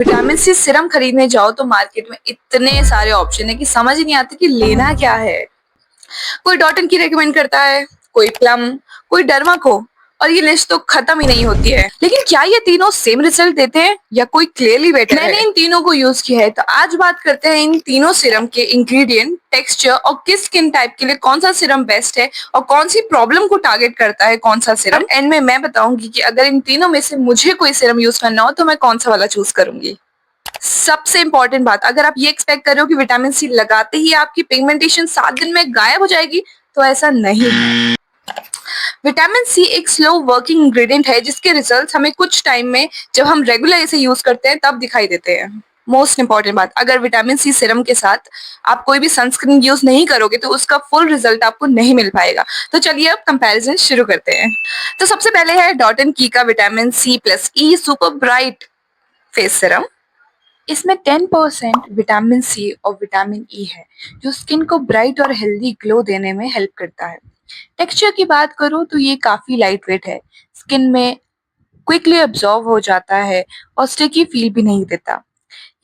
Vitamin C serum खरीदने जाओ तो मार्केट में इतने सारे ऑप्शन है कि समझ ही नहीं आती कि लेना क्या है। कोई डॉटन की रेकमेंड करता है, कोई प्लम, कोई डर्मा को, और ये लिस्ट तो खत्म ही नहीं होती है। लेकिन क्या ये तीनों सेम रिजल्ट देते हैं या कोई क्लियरली बेटर है? मैंने इन तीनों को यूज किया है, तो आज बात करते हैं इन तीनों सीरम के इंग्रेडिएंट, टेक्सचर और किस स्किन टाइप के लिए कौन सा सीरम बेस्ट है और कौन सी प्रॉब्लम को टारगेट करता है कौन सा सीरम। एंड में मैं बताऊंगी कि अगर इन तीनों में से मुझे कोई सीरम यूज करना हो तो मैं कौन सा वाला चूज करूंगी। सबसे इंपॉर्टेंट बात, अगर आप ये एक्सपेक्ट कर रहे हो कि विटामिन सी लगाते ही आपकी पिगमेंटेशन 7 दिन में गायब हो जाएगी, तो ऐसा नहीं है। विटामिन सी एक स्लो वर्किंग इंग्रेडिएंट है जिसके रिजल्ट्स हमें कुछ टाइम में, जब हम रेगुलर इसे यूज करते हैं, तब दिखाई देते हैं। मोस्ट इंपॉर्टेंट बात, अगर विटामिन सी सीरम के साथ आप कोई भी सनस्क्रीन यूज नहीं करोगे तो उसका फुल रिजल्ट आपको नहीं मिल पाएगा। तो चलिए अब कंपैरिजन शुरू करते हैं। तो सबसे पहले है डॉट की का विटामिन सी प्लस ई सुपर ब्राइट फेस सीरम। इसमें 10% विटामिन सी और विटामिन ई है जो स्किन को ब्राइट और हेल्दी ग्लो देने में हेल्प करता है। टेक्सचर की बात करूँ तो ये काफी लाइट वेट है, स्किन में क्विकली अब्जॉर्व हो जाता है और स्टिकी फील भी नहीं देता।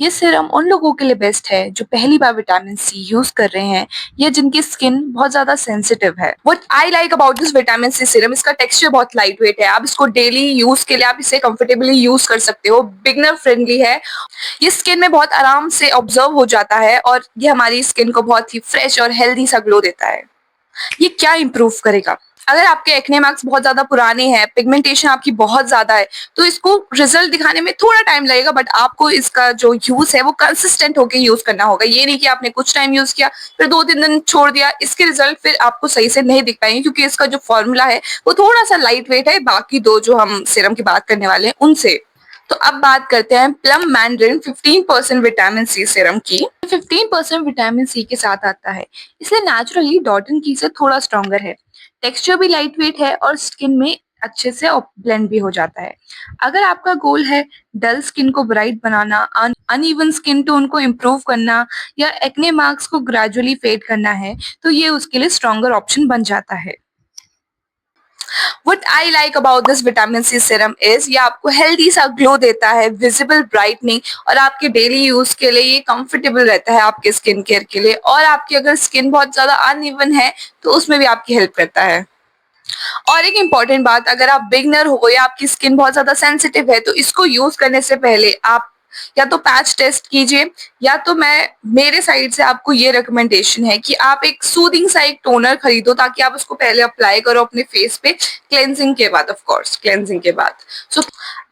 ये सीरम उन लोगों के लिए बेस्ट है जो पहली बार विटामिन सी यूज कर रहे हैं या जिनकी स्किन बहुत ज्यादा सेंसिटिव है। What I like about this vitamin C serum, इसका टेक्सचर बहुत लाइट वेट है। आप इसको डेली यूज के लिए आप इसे कंफर्टेबली यूज कर सकते हो। बिगनर फ्रेंडली है, ये स्किन में बहुत आराम से ऑब्जर्व हो जाता है और ये हमारी स्किन को बहुत ही फ्रेश और हेल्दी सा ग्लो देता है। ये क्या इंप्रूव करेगा? अगर आपके एक्ने मार्क्स बहुत ज्यादा पुराने हैं, पिगमेंटेशन आपकी बहुत ज्यादा है, तो इसको रिजल्ट दिखाने में थोड़ा टाइम लगेगा, बट आपको इसका जो यूज है वो कंसिस्टेंट होकर यूज करना होगा। ये नहीं कि आपने कुछ टाइम यूज किया फिर 2-3 दिन छोड़ दिया, इसके रिजल्ट फिर आपको सही से नहीं दिख पाएंगे क्योंकि इसका जो फॉर्मूला है वो थोड़ा सा लाइट वेट है बाकी दो जो हम सीरम की बात करने वाले हैं उनसे। तो अब बात करते हैं plum mandarin 15% vitamin C serum की। 15% विटामिन सी के साथ आता है, इसलिए नेचुरली डॉटन की से थोड़ा स्ट्रॉन्गर है। टेक्सचर भी लाइट वेट है और स्किन में अच्छे से ब्लेंड भी हो जाता है। अगर आपका गोल है डल स्किन को ब्राइट बनाना, अनइवन स्किन टोन को इम्प्रूव करना या एक्ने मार्क्स को ग्रेजुअली फेड करना है, तो ये उसके लिए स्ट्रॉन्गर ऑप्शन बन जाता है। What I like about this vitamin C serum is ये आपको हेल्दी सा ग्लो देता है, विजिबल ब्राइटनिंग, और आपके डेली यूज के लिए ये कंफर्टेबल रहता है आपके स्किन केयर के लिए। और आपकी अगर स्किन बहुत ज्यादा अनइवन है तो उसमें भी आपकी हेल्प करता है। और एक इम्पॉर्टेंट बात, अगर आप बिगनर हो या आपकी स्किन बहुत ज्यादा सेंसिटिव है तो इसको यूज करने से पहले आप या तो पैच टेस्ट कीजिए, या तो मेरे साइड से आपको ये रिकमेंडेशन है कि आप एक सूदिंग सा एक टोनर खरीदो ताकि आप उसको पहले अप्लाई करो अपने फेस पे, क्लेंजिंग के बाद, ऑफ कोर्स क्लेंजिंग के बाद। सो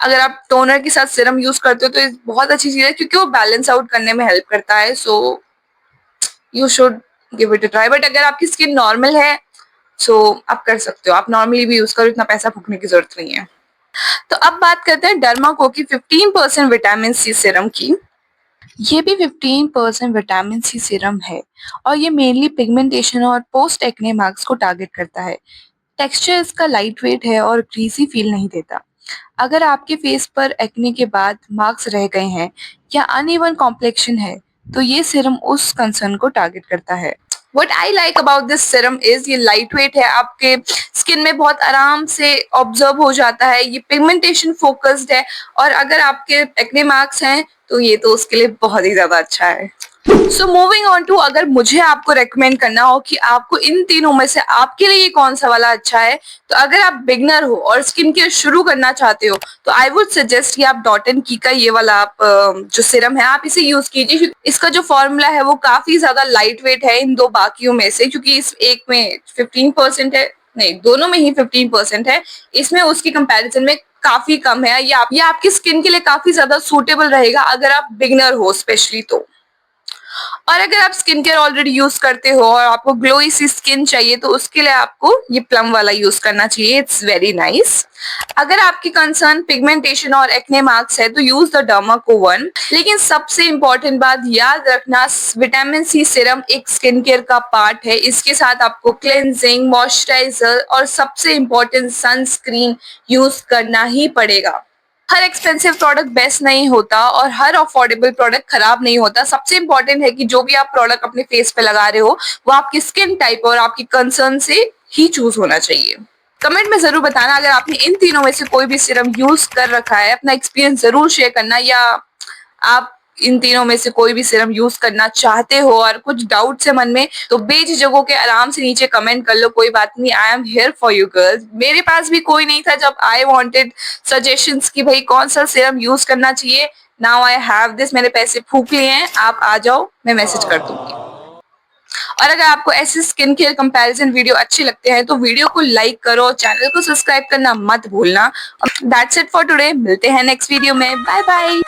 अगर आप टोनर के साथ सीरम यूज करते हो तो ये बहुत अच्छी चीज है क्योंकि वो बैलेंस आउट करने में हेल्प करता है। So you should give it a try. But अगर आपकी स्किन नॉर्मल है सो आप कर सकते हो, आप नॉर्मली भी यूज करो, इतना पैसा फूकने की जरूरत नहीं है। तो अब बात करते हैं डर्माको की 15% विटामिन सी सीरम की। ये भी 15% विटामिन सी सीरम है और ये मेनली पिगमेंटेशन और पोस्ट एक्ने मार्क्स को टारगेट करता है। टेक्सचर इसका लाइट वेट है और ग्रीसी फील नहीं देता। अगर आपके फेस पर एक्ने के बाद मार्क्स रह गए हैं या अनइवन कॉम्प्लेक्शन है तो ये सीरम उस कंसर्न को टारगेट करता है। What I like about this serum is ये लाइट वेट है, आपके स्किन में बहुत आराम से ऑब्जर्व हो जाता है, ये पिगमेंटेशन फोकस्ड है, और अगर आपके एक्ने मार्क्स हैं तो ये तो उसके लिए बहुत ही ज्यादा अच्छा है। सो मूविंग ऑन टू, अगर मुझे आपको रेकमेंड करना हो कि आपको इन तीनों में से आपके लिए कौन सा वाला अच्छा है, तो अगर आप बिगनर हो और स्किन केयर शुरू करना चाहते हो तो आई वुड सजेस्ट कि आप डॉट एंड की का ये वाला आप जो सीरम है आप इसे यूज कीजिए, क्योंकि इसका जो फॉर्मूला है वो काफी ज्यादा लाइट वेट है इन दो बाकियों में से, क्योंकि इस एक में 15% है, नहीं दोनों में ही 15% है, इसमें उसकी कंपैरिजन में काफी कम है। ये आपकी स्किन के लिए काफी ज्यादा सूटेबल रहेगा अगर आप बिगनर हो स्पेशली तो। और अगर आप स्किन केयर ऑलरेडी यूज करते हो और आपको ग्लोई सी स्किन चाहिए तो उसके लिए आपको ये प्लम वाला यूज करना चाहिए, इट्स वेरी नाइस। अगर आपकी कंसर्न पिगमेंटेशन और एक्ने मार्क्स है तो यूज द डर्माको वन। लेकिन सबसे इंपॉर्टेंट बात याद रखना, विटामिन सी सीरम एक स्किन केयर का पार्ट है, इसके साथ आपको क्लेंजिंग, मॉइस्चराइजर और सबसे इंपॉर्टेंट सनस्क्रीन यूज करना ही पड़ेगा। हर एक्सपेंसिव प्रोडक्ट बेस्ट नहीं होता और हर अफोर्डेबल प्रोडक्ट खराब नहीं होता। सबसे इंपॉर्टेंट है कि जो भी आप प्रोडक्ट अपने फेस पे लगा रहे हो वो आपकी स्किन टाइप और आपकी कंसर्न से ही चूज होना चाहिए। कमेंट में जरूर बताना अगर आपने इन तीनों में से कोई भी सीरम यूज कर रखा है, अपना एक्सपीरियंस जरूर शेयर करना, या आप इन तीनों में से कोई भी सीरम यूज करना चाहते हो और कुछ डाउट्स है मन में, तो बेझिझक होके आराम से नीचे कमेंट कर लो, कोई बात नहीं, I am here for you girls. मेरे पास भी कोई नहीं था जब आई वांटेड सजेशंस कि भाई कौन सा सीरम यूज करना चाहिए। नाउ आई हैव दिस, मैंने पैसे फूक लिए हैं, आप आ जाओ, मैं मैसेज कर दूंगी। और अगर आपको ऐसे स्किन केयर कंपैरिजन वीडियो अच्छे लगते हैं तो वीडियो को लाइक करो, चैनल को सब्सक्राइब करना मत भूलना। दैट्स इट फॉर टुडे, मिलते हैं नेक्स्ट वीडियो में, बाय बाय।